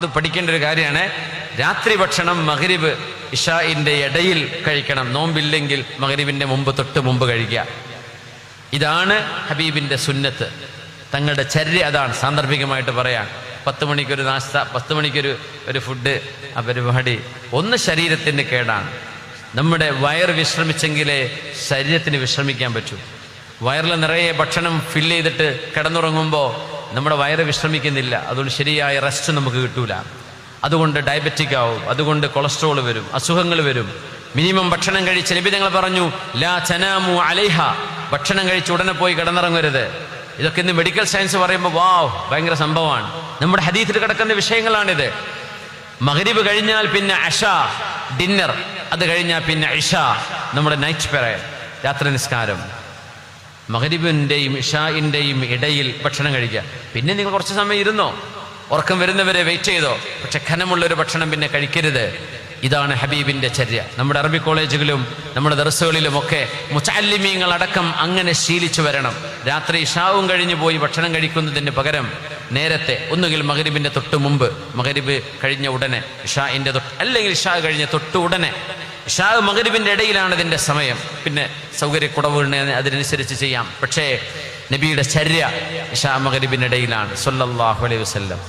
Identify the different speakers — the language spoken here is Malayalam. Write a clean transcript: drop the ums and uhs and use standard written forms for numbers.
Speaker 1: അത് പഠിക്കേണ്ട ഒരു കാര്യമാണ്. രാത്രി ഭക്ഷണം മഗ്രിബ് ഇശാഇന്റെ ഇടയിൽ കഴിക്കണം. നോമ്പില്ലെങ്കിൽ മഗ്രിബിന്റെ തൊട്ട് മുമ്പ് കഴിക്കുക. ഇതാണ് ഹബീബിന്റെ സുന്നത്ത്. തങ്ങളുടെ ചര്യ അതാണ്. സാന്ദർഭികമായിട്ട് പറയാം, 10 മണിക്കൊരു നാസ്ത, 10 മണിക്കൊരു ഫുഡ്, ആ പരിപാടി ഒന്ന് ശരീരത്തിന് കേടാണ്. നമ്മുടെ വയറ് വിശ്രമിച്ചെങ്കിലേ ശരീരത്തിന് വിശ്രമിക്കാൻ പറ്റൂ. വയറിൽ നിറയെ ഭക്ഷണം ഫില്ല് ചെയ്തിട്ട് കിടന്നുറങ്ങുമ്പോൾ നമ്മുടെ വയറ് വിശ്രമിക്കുന്നില്ല. അതുകൊണ്ട് ശരിയായ റെസ്റ്റ് നമുക്ക് കിട്ടൂല. അതുകൊണ്ട് ഡയബറ്റിക് ആവും, അതുകൊണ്ട് കൊളസ്ട്രോൾ വരും, അസുഖങ്ങൾ വരും. മിനിമം ഭക്ഷണം കഴിച്ച് നബി തങ്ങൾ പറഞ്ഞു, ലാ തനാമു അലൈഹ, ഭക്ഷണം കഴിച്ച് ഉടനെ പോയി കിടന്നിറങ്ങരുത്. ഇതൊക്കെ ഇന്ന് മെഡിക്കൽ സയൻസ് പറയുമ്പോൾ വാവ് ഭയങ്കര സംഭവമാണ്. നമ്മുടെ ഹദീസിൽ കിടക്കുന്ന വിഷയങ്ങളാണിത്. മഗ്രിബ് കഴിഞ്ഞാൽ പിന്നെ അശാ ഡിന്നർ, അത് കഴിഞ്ഞാൽ പിന്നെ ഇഷാ നമ്മുടെ നൈറ്റ് പ്രയർ, രാത്രി നിസ്കാരം. മഗ്രിബിന്റെയും ഇഷാഇന്റെയും ഇടയിൽ ഭക്ഷണം കഴിക്കുക. പിന്നെ നിങ്ങൾ കുറച്ച് സമയം ഇരുന്നോ, ഉറക്കം വരുന്നവരെ വെയിറ്റ് ചെയ്തോ, പക്ഷെ ഖനമുള്ളൊരു ഭക്ഷണം പിന്നെ കഴിക്കരുത്. ഇതാണ് ഹബീബിന്റെ ചര്യ. നമ്മുടെ അറബി കോളേജുകളിലും നമ്മുടെ ദർസുകളിലുമൊക്കെ മുതഅല്ലിമീങ്ങൾ അടക്കം അങ്ങനെ ശീലിച്ചു വരണം. രാത്രി ഇഷാവും കഴിഞ്ഞു പോയി ഭക്ഷണം കഴിക്കുന്നതിന് പകരം നേരത്തെ ഒന്നുകിൽ മഗ്രിബിന്റെ തൊട്ട് മുമ്പ്, മഗ്രിബ് കഴിഞ്ഞ ഉടനെ ഇഷാഇന്റെ തൊട്ട്, അല്ലെങ്കിൽ ഇഷാ കഴിഞ്ഞ തൊട്ട് ഉടനെ. ഇഷാ മഗ്രിബിന്റെ ഇടയിലാണ് ഇതിന്റെ സമയം. പിന്നെ സൗകര്യക്കുറവുകൾ അതിനനുസരിച്ച് ചെയ്യാം. പക്ഷേ നബിയുടെ ചര്യ ഇഷാ മഗ്രിബിന്റെ ഇടയിലാണ് സ്വല്ലല്ലാഹു അലൈഹി വസല്ലം.